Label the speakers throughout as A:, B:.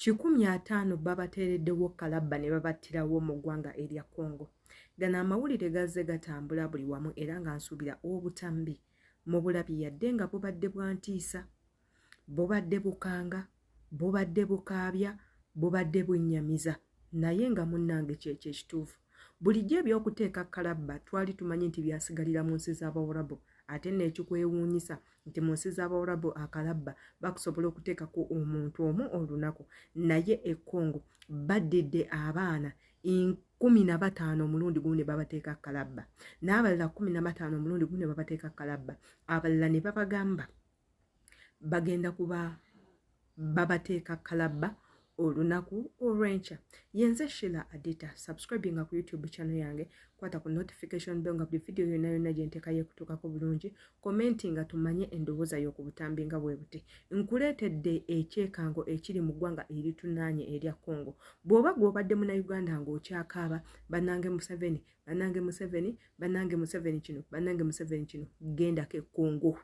A: 150 babateereddewo kalabba ne babattirawo mu ggwanga erya Congo. Gano amawulire gazze gatambula buli wamu era nga nsuubira obutambi mu bulabi yadde nga bubadde bwa ntiisa, bubadde bukanga, bubadde bukaabya, bubadde bunnyamiza, naye nga munnange kyekyo ekituufu. Bulijjo ebyokuteeka kalabba twali tumanyi nti byasigalira mu nsi z'Abawarabu, ate n'ekikwewuunyisa nti mu nsi z'Abawarabu akalabba bakusobola okuteekako omuntu omu olunaku, naye e Congo baddidde abaana 15 omulundi gumu ne babateeka kalabba, n'abalala 15 omulundi gumu ne babateeka kalabba, abalala ne babagamba bagenda kuba babateeka kalabba olunaku olw'enkya. Yenze Sheila Adita, subscribing ku YouTube channel yange, kwata ku notification bell nga buli video yonna gye nteekayo ekutuukako bulungi, commenting nga tumanye endowooza yo ku butambi nga bwe buti. Nkuleetedde ekyekango ekiri mu ggwanga eritunaanye erya Congo. Bw'oba gw'obadde Munnayuganda ng'okyakaaba bannange Museveni, bannange Museveni, bannange Museveni kino, bannange Museveni kino, gendako e Congo.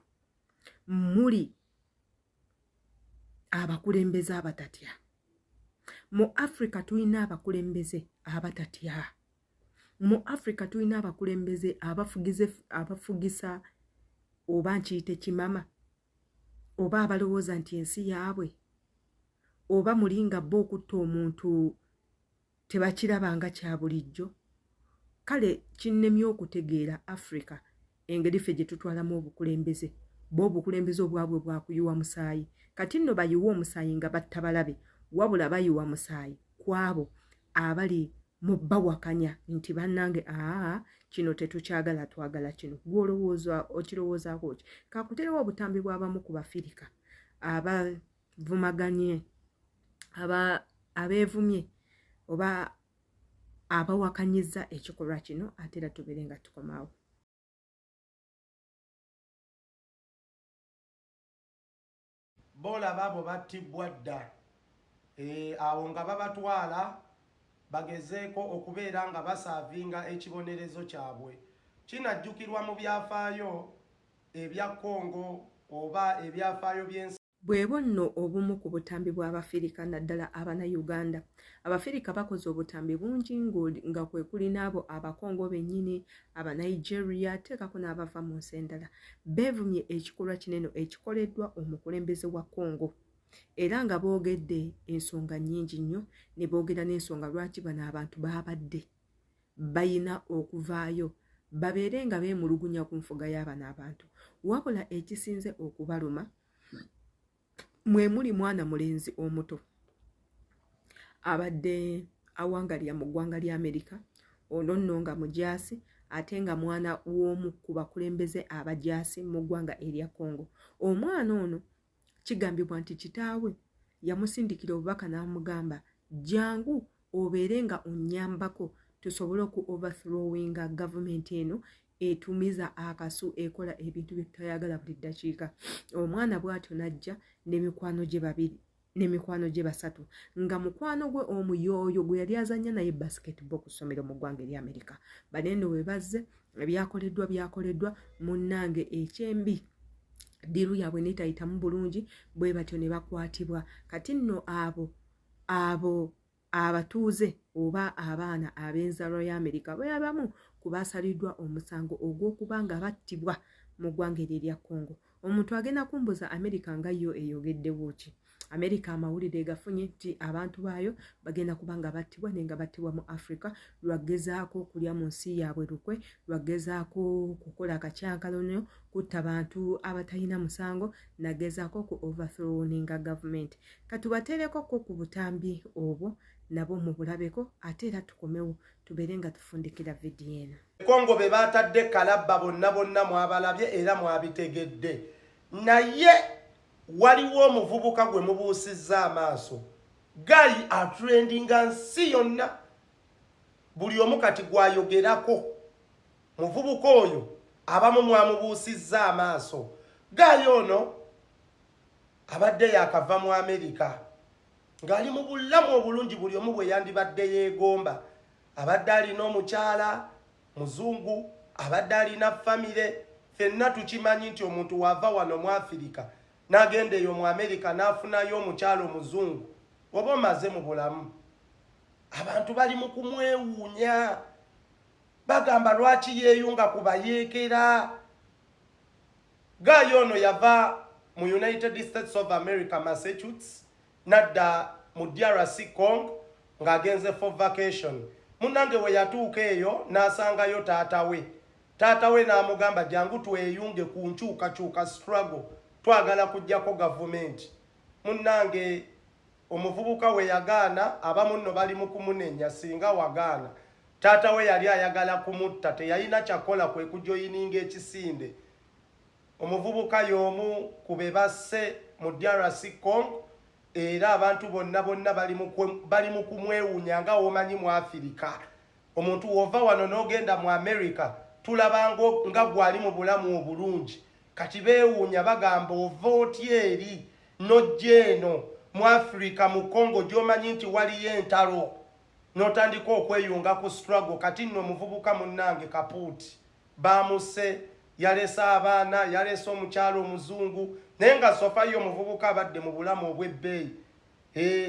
A: Muli abakulembeze abatatya. Mu Africa tulina abakulembeze abatatya. Mu Africa tulina abakulembeze abafugisa oba nkiyite kimama, oba abalowooza nti ensi yaabwe, oba mulinga bo okutta omuntu tebakirabanga kya bulijjo. Kale kinnemye okutegeera Africa engeri ffe gye tutwalamu obukulembeze, bo obukulembeze obwabwe bwakuyiwa musaayi. Kati nno bayiwa omusaayi nga batta balabe, wabula bayiwa musaayi kwabo abali mu bawakanya nti bannange kino tetukyagala, twagala kino. Gw'olowooza okirowoozaako ki? Kakuterewo obutambi bw'abamu ku Bafirika abavumaganye, abeevumye oba abawakanyizza ekikolwa kino, ate era tubeere nga tukomawo.
B: Bola babo battibwa dda, awo nga babatwala bagezeeko okubeera nga basaavinga ekibonerezo kyabwe. Kinajjukirwa mu byafaayo ebya Congo oba ebyafaayo by'ensi.
A: Bwebo nno obumu ku butambi bw'Abafirika naddala Abannayuganda. Abafirika bakoze obutambi bungi nga kwe kuli n'abo Abakongo bennyini, Abanigeria, teekako n'abava mu nsi endala. Beevumye ekikolwa kinene ekikoleddwa omukulembeze wa Congo, era nga boogedde ensonga nnyingi nnyo, ne boogera n'ensonga lwaki bano abantu baabadde bayina okuvaayo babeere nga beemulugunya ku nfuga y'abano abantu. Wabula ekisinze okubaluma mwe muli mwana mulenzi omuto abadde awangalira mu ggwanga lya Amerika, ono nno nga mujaasi ate nga mwana w'omu ku bakulembeze abajaasi mu ggwanga erya Congo. Omwana ono kigambibwa nti kitaawe yamusindikira obubaka n'amugamba jangu obeere nga onnyambako tusobole oku overthrowinga gavumenti eno etumiza akasu ekola ebintu bye tutayagala buli ddakiika. Omwana bw'atyo najja n'emikwano gye babiri n'emikwano gye basatu, nga mukwano gwe omu y'oyo gwe yali azannya naye basketball ku ssomero mu ggwanga erya Amerika. Baneno we bazze byakoleddwa munnange ekyembi diru yaabwe netayitamu bulungi, bwe batyo ne bakwatibwa. Kati nno abo abatuuze oba abaana ab'enzaalwa y'Amerika bwe abamu ku baasaliddwa omusango ogw'okuba nga battibwa mu ggwanga erya Congo. Omuntu agenda kumbuza Amerika nga yo eyogeddewo ki? Amerika amawulire gafunye nti abantu baayo bagenda kuba nga battibwa nenga battibwa mu Africa, lwagezaako kulya mu nsi yaabwe lukwe, lwagezaako kukola akacyankalonyo, kutta abantu abatalina musango, nagezaako ku overthrowinga gavumenti. Katubateereko ku butambi obwo nabo mu bulabeko, ate era tukomewo tubeere nga tufundikira vidiyo eno.
B: Congo be baatadde kalabba bonna mwabalabye era mwabitegedde, naye waliwo omuvubuka gwe mubuusizza amaaso. Gali atrendinga nsi yonna, buli omu kati gwayogerako. Muvubuka oyo abamu mwamubuusizza amaaso. Gali ono abadde yakava mu Amerika ng'ali mu bulamu obulungi, buli omu bwe yandibadde yeegomba. Abadde alina omukyala muzungu, abadde alina famire. Ffenna tukimanyi nti omuntu wava wano mu Afirika n'agenda eyo mu Amerika n'afunayo omukyala omuzungu, oba omaze mu bulamu abantu bali mu kumwewuunya bagamba lwaki yeeyunga ku bayeekera. Guy ono yava mu United States of America, Massachusetts, nadda mu DRC Congo ng'agenze for vacation. Munnange we yatuuka eyo n'asangayo taata we. Taata we n'amugamba jangu tweyunge ku nkyukakyuka struggle, twagala kujjako gavumenti. Munnange omuvubuka we yagaana, abamu nno bali mu kumunenya singa wagaana. Taata we yali ayagala kumutta, teyalina kyakola kwe kujoyininga ekisinde. Omuvubuka y'omu ku be basse mu DRC Congo, era abantu bonna bali mu kumwewuunya nga womanyi mu Afirika. Omuntu wova wano n'ogenda mu America tulaba nga gwali mu bulamu obulungi. Kati beewuunya bagamba ova otya eri n'ojja eno mu Afirika mu Congo gy'omanyi nti waliyo entalo n'otandika okweyunga ku struggle. Kati nno omuvubuka munnange kapuuti baamuse, yalese abaana, yalese omukyalo omuzungu, naye nga sofayo omuvubuka abadde mu bulamu obw'ebbeeyi.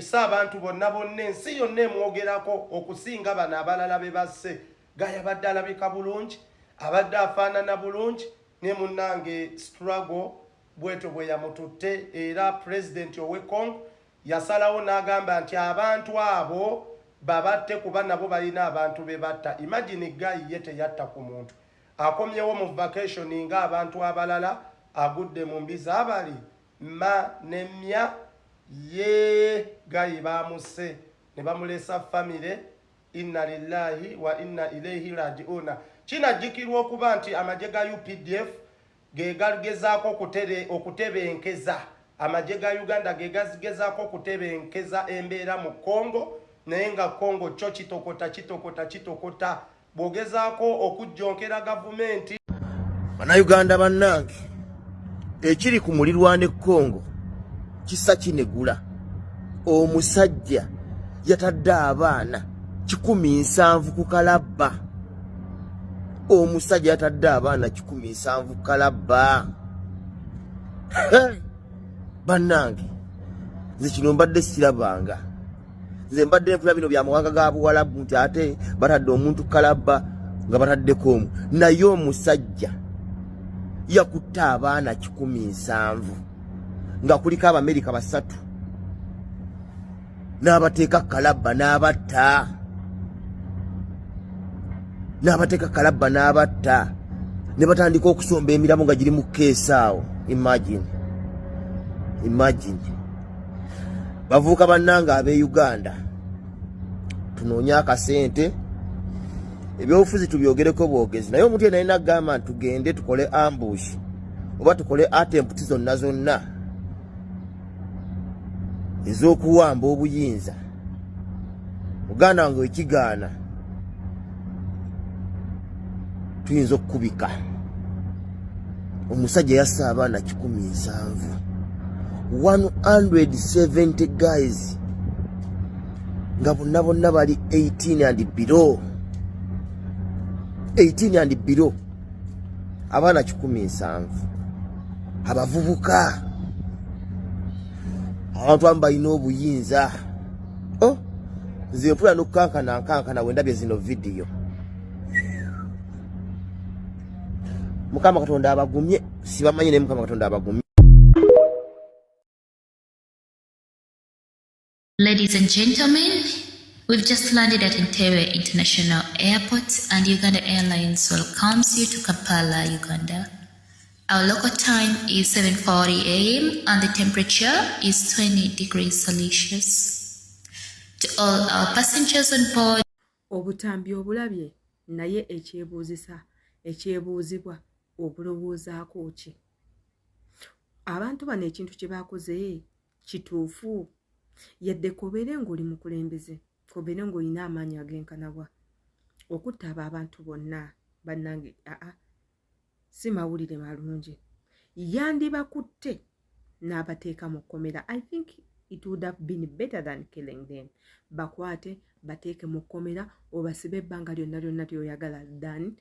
B: Si abantu bonna ensi yonna emwogerako okusinga bano abalala be basse. Gaye abadde alabika bulungi, abadde afaanana bulungi, ne munnange struggle bweto bwe yamututte. Era pulezidenti ow'e Congo yasalawo n'agamba nti abantu abo babatte kuba nabo balina abantu be batta. Imagine Guy ye teyatta ku muntu, akomyewo mu vacation nga abantu abalala, agudde mu mbizi abali ma nemya ye. Guy bamuse ne bamulesa famire. Inna lillahi wa inna ilaihi rajiuna. Kinajjikirwa okuba nti amagye ga UPDF ge gagezaako okutebenkeza, amagye ga Uganda ge gagezaako okutebenkeza embeera mu Congo, naye nga Congo kyo kitokota bw'ogezaako okujjonkera gavumenti.
C: Bannayuganda bannange, ekiri ku mulirwana e Congo kisa kinegula. Omusajja yatadde abaana 17 ku kalabba. Omusajja yatadde abaana 17 ku kalabba. Bannange, nze kino mbadde sirabanga. Nze mbadde nfuna bino bya mawanga ga Buwalabu nti ate batadde omuntu kalabba nga bataddeko omu. Naye omusajja yakutte abaana 17 nga kuliko Abamerika 3 n'abateeka kalabba n'abatta. N'abateeka kalabba n'abatta ne batandika okusomba emiramu nga giri mu keesi awo. Imagine. Bavuuka bannanga ab'e Uganda, tunoonya akasente, ebyobufuzi tubyogereko bwogezi, naye omuntu yenna alina agamba nti tugende tukole ambush oba tukole attempt zonna ez'okuwamba obuyinza. Muganda wange wekigaana tuyinza okukubika. Omusajja yassa abaana 17, 170 guys nga bonna bali 18 and below. 18 and below, abaana 17, abavubuka, abantu abamu balina obuyinza. Nze mpula n'okukankana wendabye zino video. Mukama Katonda abagumye, sibamanyi naye Mukama Katonda abagumye.
D: Ladies and gentlemen, we've just landed at Entebbe International Airport and Uganda Airlines welcomes you to Kampala, Uganda. Our local time is 7:40 a.m. and the temperature is 20 degrees Celsius. To all our passengers on board,
A: obutambi obulabye naye ekyebuuzibwa obulowoozaako ki? Abantu bano ekintu kye bakoze kituufu? Yadde kobeere ng'oli mukulembeze, kobeere ng'olina amaanyi ag'enkanabwa okutta abantu bonna bannange, si mawulire malungi. Yandibakutte n'abateeka mu kkomera. I think it would have been better than killing them. Bakwate bateeke mu kkomera obasibe ebbanga lyonna lyoyagala than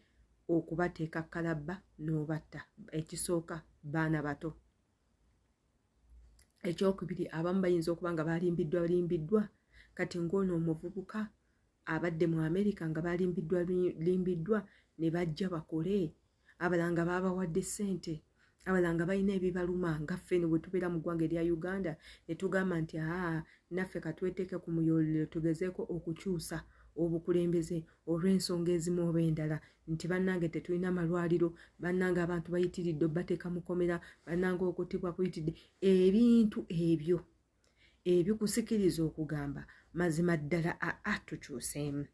A: okubateeka kalabba n'obatta. Ekisooka baana bato. ekyokubiri abamu bayinza okuba nga balimbiddwa kati ng'ono omuvubuka abadde mu America nga balimbiddwa ne bajja bakole, abalala nga babawadde ssente, abalala nga balina ebibaluma nga ffe bwe tubeera mu ggwanga erya Uganda ne tugamba nti naffe katweteeke ku muyoolero tugezeeko okukyusa obukulembeze olw'ensonga ezimu oba endala, nti bannange tetulina malwaliro, bannange abantu bayitiridde obbateeka mukomera, bannange okuttibwa kuyitidde. Ebintu ebyo ebikusikiriza okugamba mazima ddala tukyuseemu.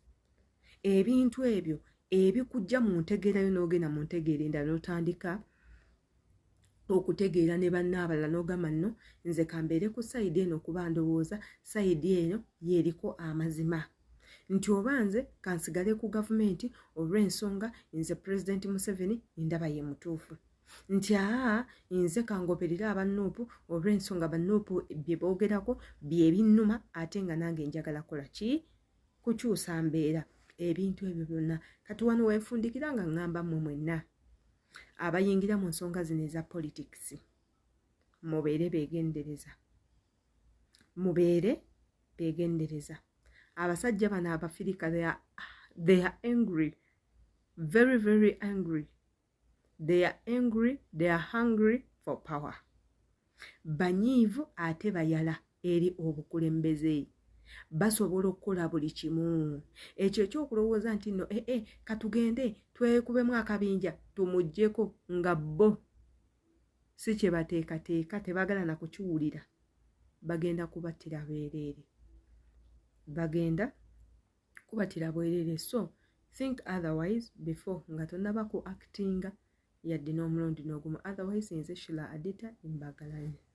A: Ebintu ebyo ebikujja mu ntegeerayo n'ogenda mu ntegeera endala n'otandika okutegeera ne bannaabalala n'ogamba nno nze kambeere ku sayidi eno kuba ndowooza sayidi eno yeriko amazima, nti oba nze kansigale ku gavumenti olw'ensonga nze President Museveni ndaba ye mutuufu, nti nze kangoberera abannuupu olw'ensonga bannuupu bye boogerako bye binnuma ate nga nange njagala kola ki kukyusa mbeera. Ebintu ebyo byonna kati wano weefundikira nga ngamba mmwe mwenna abayingira mu nsonga zino eza politics mubeere beegendereza. Abasajja bano Abafirika they are angry, very very angry. They are angry, they are hungry for power. Banyiivu ate bayala eri obukulembeze, basobola okukola buli kimu. Ekyo ekyokulowooza nti nno katugende twekubemu akabinja tumuggyeko nga bo si kye bateekateeka, tebaagala na kukiwulira, bagenda kubattira bwereere. So think otherwise before nga tonnaba ku actinga yadde n'omulundi n'ogumu. Otherwise nze Sheila Adita Mbagalayo.